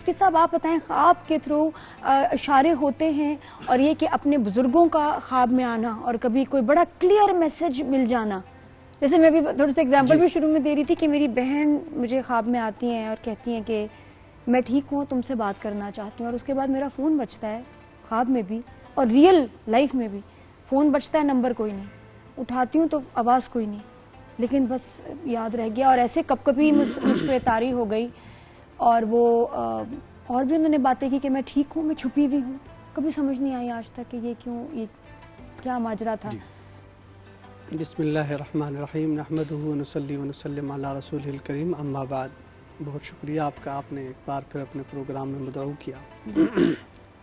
مفتی صاحب آپ بتائیں خواب کے تھرو اشارے ہوتے ہیں اور یہ کہ اپنے بزرگوں کا خواب میں آنا اور کبھی کوئی بڑا کلیئر میسج مل جانا. جیسے میں بھی تھوڑا سا ایگزامپل بھی شروع میں دے رہی تھی کہ میری بہن مجھے خواب میں آتی ہیں اور کہتی ہیں کہ میں ٹھیک ہوں تم سے بات کرنا چاہتی ہوں, اور اس کے بعد میرا فون بجتا ہے خواب میں بھی اور ریئل لائف میں بھی. فون بجتا ہے, نمبر کوئی نہیں, اٹھاتی ہوں تو آواز کوئی نہیں, لیکن بس یاد رہ گیا. اور ایسے کب کبھی مجھ پہ طاری ہو گئی اور وہ اور بھی انہوں نے باتیں کی کہ میں ٹھیک ہوں, میں چھپی ہوئی ہوں. کبھی سمجھ نہیں آئی آج تک کہ یہ کیوں, یہ کیا ماجرا تھا. بسم اللہ الرحمن الرحیم نحمدہ ونصلی ونسلم علی رسولہ الکریم اما بعد. بہت شکریہ آپ کا, آپ نے ایک بار پھر اپنے پروگرام میں مدعو کیا.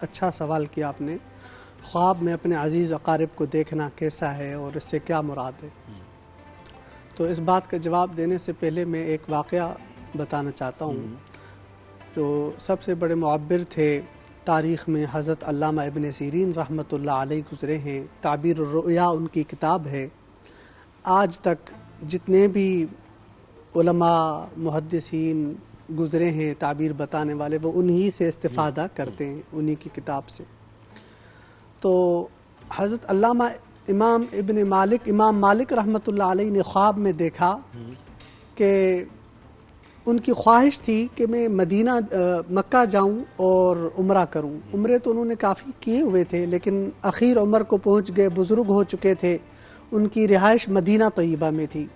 اچھا سوال کیا آپ نے. خواب میں اپنے عزیز اقارب کو دیکھنا کیسا ہے اور اس سے کیا مراد ہے؟ تو اس بات کا جواب دینے سے پہلے میں ایک واقعہ بتانا چاہتا ہوں. جو سب سے بڑے معبر تھے تاریخ میں حضرت علامہ ابن سیرین رحمۃ اللہ علیہ گزرے ہیں. تعبیر الرؤیا ان کی کتاب ہے. آج تک جتنے بھی علماء محدثین گزرے ہیں تعبیر بتانے والے, وہ انہی سے استفادہ کرتے ہیں, انہی کی کتاب سے. تو حضرت علامہ امام مالک رحمۃ اللہ علیہ نے خواب میں دیکھا کہ ان کی خواہش تھی کہ میں مکہ جاؤں اور عمرہ کروں. عمرے تو انہوں نے کافی کیے ہوئے تھے, لیکن اخیر عمر کو پہنچ گئے, بزرگ ہو چکے تھے. ان کی رہائش مدینہ طیبہ میں تھی.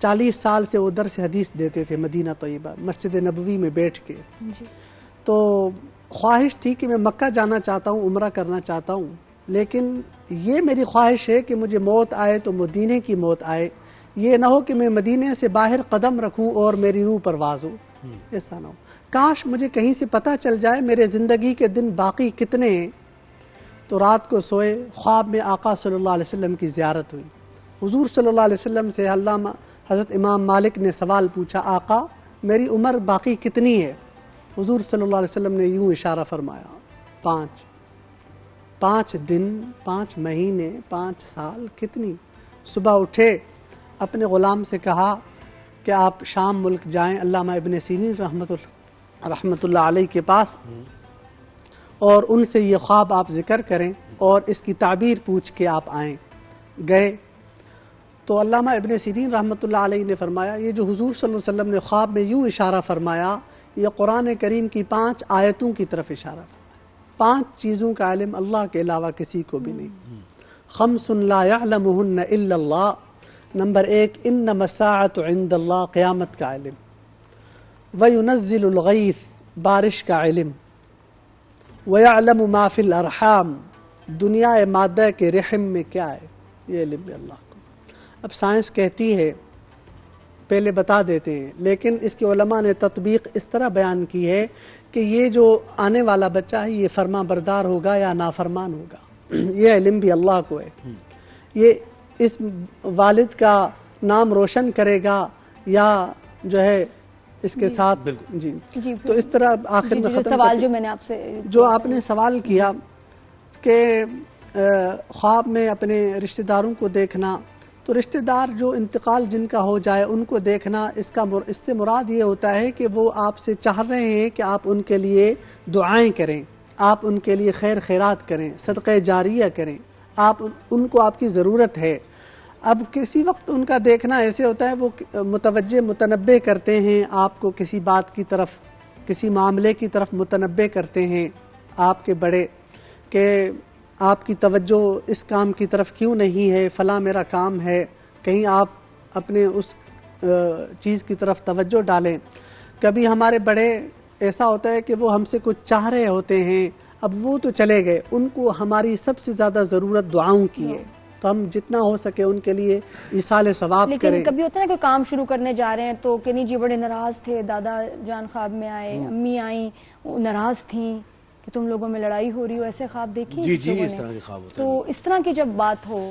40 سال سے ادھر سے حدیث دیتے تھے مدینہ طیبہ, مسجد نبوی میں بیٹھ کے. تو خواہش تھی کہ میں مکہ جانا چاہتا ہوں, عمرہ کرنا چاہتا ہوں, لیکن یہ میری خواہش ہے کہ مجھے موت آئے تو مدینے کی موت آئے. یہ نہ ہو کہ میں مدینے سے باہر قدم رکھوں اور میری روح پرواز ہو. ایسا نہ ہو. کاش مجھے کہیں سے پتہ چل جائے میرے زندگی کے دن باقی کتنے ہیں. تو رات کو سوئے, خواب میں آقا صلی اللہ علیہ وسلم کی زیارت ہوئی. حضور صلی اللہ علیہ وسلم سے علامہ حضرت امام مالک نے سوال پوچھا, آقا میری عمر باقی کتنی ہے؟ حضور صلی اللہ علیہ وسلم نے یوں اشارہ فرمایا, 5 دن, 5 مہینے, 5 سال, کتنی؟ صبح اٹھے, اپنے غلام سے کہا کہ آپ شام ملک جائیں علامہ ابن سیرین رحمۃ اللہ علیہ کے پاس, اور ان سے یہ خواب آپ ذکر کریں اور اس کی تعبیر پوچھ کے آپ آئیں. گئے تو علامہ ابن سیرین رحمۃ اللہ علیہ نے فرمایا, یہ جو حضور صلی اللہ علیہ وسلم نے خواب میں یوں اشارہ فرمایا, یہ قرآن کریم کی 5 آیتوں کی طرف اشارہ فرمایا. 5 چیزوں کا علم اللہ کے علاوہ کسی کو بھی نہیں. 5 لا يعلمهن الا اللہ. نمبر 1, انما الساعة عند اللہ, قیامت کا علم. وينزل الغیث, بارش کا علم. ويعلم ما في الارحام, دنیا مادہ کے رحم میں کیا ہے, یہ علم ہے اللہ کو. اب سائنس کہتی ہے, پہلے بتا دیتے ہیں, لیکن اس کے علماء نے تطبیق اس طرح بیان کی ہے کہ یہ جو آنے والا بچہ ہے یہ فرما بردار ہوگا یا نافرمان ہوگا, یہ علم بھی اللہ کو ہے. یہ اس والد کا نام روشن کرے گا یا جو ہے اس کے ساتھ. جی تو اس طرح آخر میں ختم سوال جو میں نے آپ سے, جو آپ نے سوال کیا کہ خواب میں اپنے رشتہ داروں کو دیکھنا, تو رشتہ دار جو انتقال جن کا ہو جائے ان کو دیکھنا, اس سے مراد یہ ہوتا ہے کہ وہ آپ سے چاہ رہے ہیں کہ آپ ان کے لیے دعائیں کریں, آپ ان کے لیے خیر خیرات کریں, صدقہ جاریہ کریں, آپ ان کو آپ کی ضرورت ہے. اب کسی وقت ان کا دیکھنا ایسے ہوتا ہے, وہ متوجہ متنبہ کرتے ہیں آپ کو کسی بات کی طرف, کسی معاملے کی طرف متنبہ کرتے ہیں آپ کے بڑے, کہ آپ کی توجہ اس کام کی طرف کیوں نہیں ہے, فلاں میرا کام ہے, کہیں آپ اپنے اس چیز کی طرف توجہ ڈالیں. کبھی ہمارے بڑے ایسا ہوتا ہے کہ وہ ہم سے کچھ چاہ رہے ہوتے ہیں, اب وہ تو چلے گئے, ان کو ہماری سب سے زیادہ ضرورت دعاؤں کی ہے, تو ہم جتنا ہو سکے ان کے لیے ایصال ثواب کریں. لیکن کبھی ہوتا ہے نا کہ کام شروع کرنے جا رہے ہیں تو کہ نہیں جی بڑے ناراض تھے, دادا جان خواب میں آئے, امی آئیں ناراض تھیں کہ تم لوگوں میں لڑائی ہو رہی ہو, ایسے خواب دیکھی؟ جی اس طرح کے خواب ہوتے ہیں. تو اس طرح کی جب بات ہو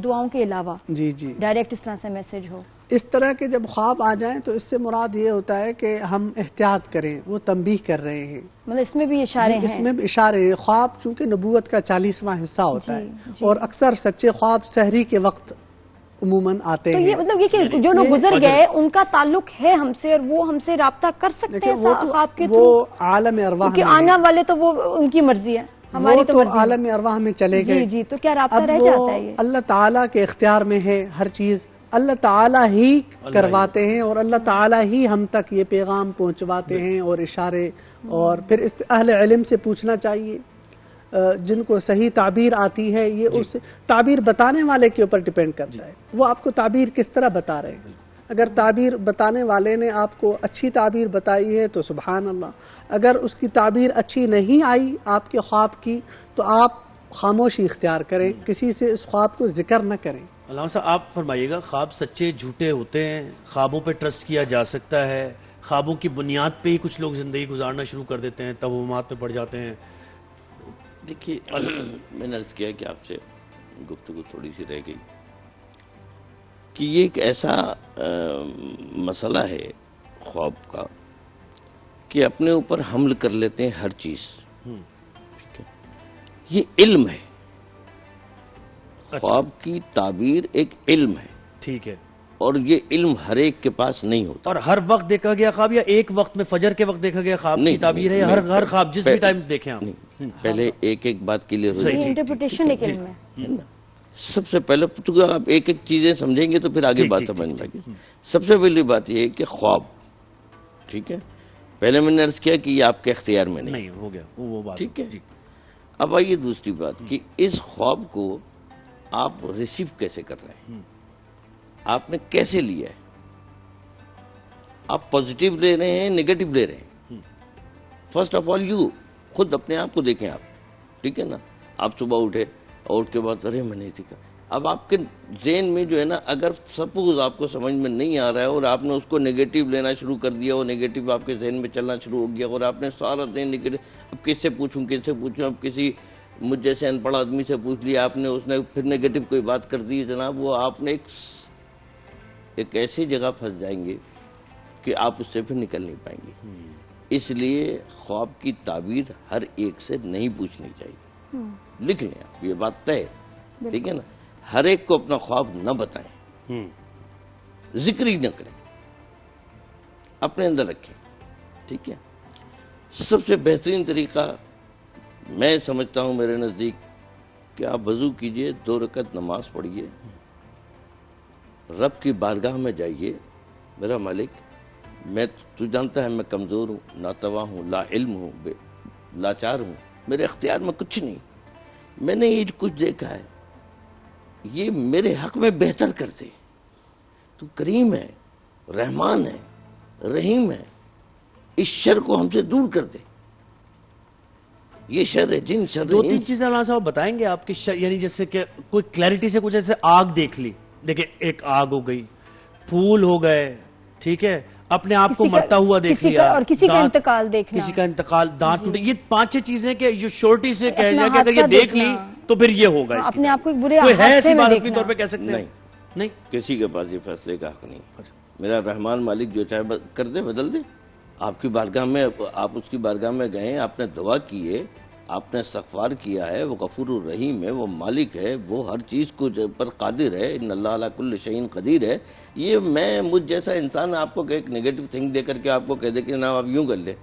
دعاؤں کے علاوہ, جی ڈائریکٹ اس طرح سے میسج ہو, اس طرح کے جب خواب آ جائیں تو اس سے مراد یہ ہوتا ہے کہ ہم احتیاط کریں, وہ تنبیہ کر رہے ہیں. مطلب اس میں بھی اشارے ہیں. اس میں بھی اشارے ہیں. خواب چونکہ نبوت کا 40واں حصہ ہوتا ہے, اور اکثر سچے خواب سحری کے وقت عموماً آتے تو ہیں. یہ مطلب یہ کہ جو لوگ گزر گئے ان کا تعلق ہے ہم سے اور وہ ہم سے رابطہ کر سکتے ہیں خواب کے تھرو؟ وہ عالم ارواح میں آنا والے تو وہ ان کی مرضی ہے، ہماری تو مرضی ہے. عالم ارواح میں چلے گئے. جی تو کیا رابطہ اب رہ جاتا ہے وہ یہ؟ اللہ تعالیٰ کے اختیار میں ہے ہر چیز، اللہ تعالیٰ ہی کرواتے ہیں اور اللہ تعالیٰ ہی ہم تک یہ پیغام پہنچواتے ہیں اور اشارے. اور پھر اہل علم سے پوچھنا چاہیے جن کو صحیح تعبیر آتی ہے. یہ اس تعبیر بتانے والے کے اوپر ڈیپینڈ کرتا ہے، وہ آپ کو تعبیر کس طرح بتا رہے ہیں. اگر تعبیر بتانے والے نے آپ کو اچھی تعبیر بتائی ہے تو سبحان اللہ. اگر اس کی تعبیر اچھی نہیں آئی آپ کے خواب کی تو آپ خاموشی اختیار کریں، کسی سے اس خواب کو ذکر نہ کریں. علامہ صاحب آپ فرمائیے گا، خواب سچے جھوٹے ہوتے ہیں، خوابوں پہ ٹرسٹ کیا جا سکتا ہے، خوابوں کی بنیاد پہ ہی کچھ لوگ زندگی گزارنا شروع کر دیتے ہیں، توہمات میں پڑ جاتے ہیں؟ دیکھیے میں نے عرض کیا کہ آپ سے گفتگو تھوڑی سی رہ گئی کہ یہ ایک ایسا مسئلہ ہے خواب کا کہ اپنے اوپر حمل کر لیتے ہیں ہر چیز. ٹھیک ہے، یہ علم ہے. خواب کی تعبیر ایک علم ہے. ٹھیک ہے. اور یہ علم ہر ایک کے پاس نہیں ہوتا. اور ہر وقت دیکھا گیا خواب یا ایک وقت میں فجر کے وقت دیکھا گیا خواب کی تعبیر ہے، یا ہر خواب جس بھی ٹائم دیکھیں آپ؟ پہلے ایک بات کلیئر ہو جائے. انٹرپریٹیشن ایک علم ہے. سب سے پہلے آپ ایک چیزیں سمجھیں گے تو پھر آگے بات سمجھ میں آئے گی. سب سے پہلی بات یہ ہے کہ خواب، ٹھیک ہے، پہلے میں نے عرض کیا کہ یہ آپ کے اختیار میں نہیں ہو گیا وہ بات. ٹھیک ہے. اب آئیے دوسری بات کہ اس خواب کو آپ ریسیو کیسے کر رہے ہیں، آپ نے کیسے لیا ہے. آپ پازیٹیو لے رہے ہیں، نیگیٹو لے رہے ہیں. فرسٹ آف آل یو خود اپنے آپ کو دیکھیں آپ. ٹھیک ہے نا، آپ صبح اٹھے اور اس کے بعد ارے میں نہیں سیکھا. اب آپ کے ذہن میں جو ہے نا، اگر سپوز آپ کو سمجھ میں نہیں آ رہا ہے اور آپ نے اس کو نیگیٹو لینا شروع کر دیا اور نیگیٹو آپ کے ذہن میں چلنا شروع ہو گیا اور آپ نے سارا ذہن نیگیٹو، اب کس سے پوچھوں، اب کسی مجھ جیسے ان پڑھ آدمی سے پوچھ لیا آپ نے، اس نے پھر نیگیٹو کوئی بات کر دی جناب، وہ آپ نے ایک ایسی جگہ پھنس جائیں گے کہ آپ اس سے پھر نکل نہیں پائیں گے. اس لیے خواب کی تعبیر ہر ایک سے نہیں پوچھنی چاہیے. لکھ لیں آپ، یہ بات طے ہے. ٹھیک ہے نا، ہر ایک کو اپنا خواب نہ بتائیں، ذکر ہی نہ کریں، اپنے اندر رکھیں. ٹھیک ہے. سب سے بہترین طریقہ میں سمجھتا ہوں میرے نزدیک کہ آپ وضو کیجئے، 2 رکعت نماز پڑھیے، رب کی بارگاہ میں جائیے. میرا مالک، میں تو جانتا ہے میں کمزور ہوں، ناتواں ہوں، لا علم ہوں، لاچار ہوں، میرے اختیار میں کچھ نہیں. میں نے یہ کچھ دیکھا ہے، یہ میرے حق میں بہتر کر دے. تو کریم ہے، رحمان ہے، رحیم ہے، اس شر کو ہم سے دور کر دے. یہ شر ہے جن شر. 2-3 چیزیں اللہ صاحب بتائیں گے آپ کی یعنی جیسے کہ کوئی کلیئرٹی سے کچھ ایسے آگ دیکھ لی، دیکھیں ایک آگ ہو گئی، پھول ہو گئے، ٹھیک ہے، اپنے آپ کو مرتا ہوا دیکھ لیا، اور کسی کا انتقال دیکھنا، کسی کا انتقال، دانت ٹوٹے، یہ 5-6 چیزیں کہ جو شورٹی سے کہہ جائے کہ اگر یہ دیکھ لی تو پھر یہ ہوگا. اپنے آپ کو ایک برے کوئی ہے حادثے ایسی میں بات دیکھنا اپنی طور پہ کہہ سکتے ہیں؟ نہیں، کسی کے پاس یہ فیصلے کا حق نہیں. میرا رحمان مالک جو چاہے کر دے، بدل دے. آپ کی بارگاہ میں، آپ اس کی بارگاہ میں گئے، آپ نے دعا کی ہے، آپ نے استغفار کیا ہے، وہ غفور الرحیم ہے، وہ مالک ہے، وہ ہر چیز کو پر قادر ہے، ان اللہ علی کل شیء قدیر ہے. یہ مجھ جیسا انسان آپ کو ایک نیگیٹو تھنگ دے کر کے آپ کو کہہ دے کہ جناب آپ یوں کر لے،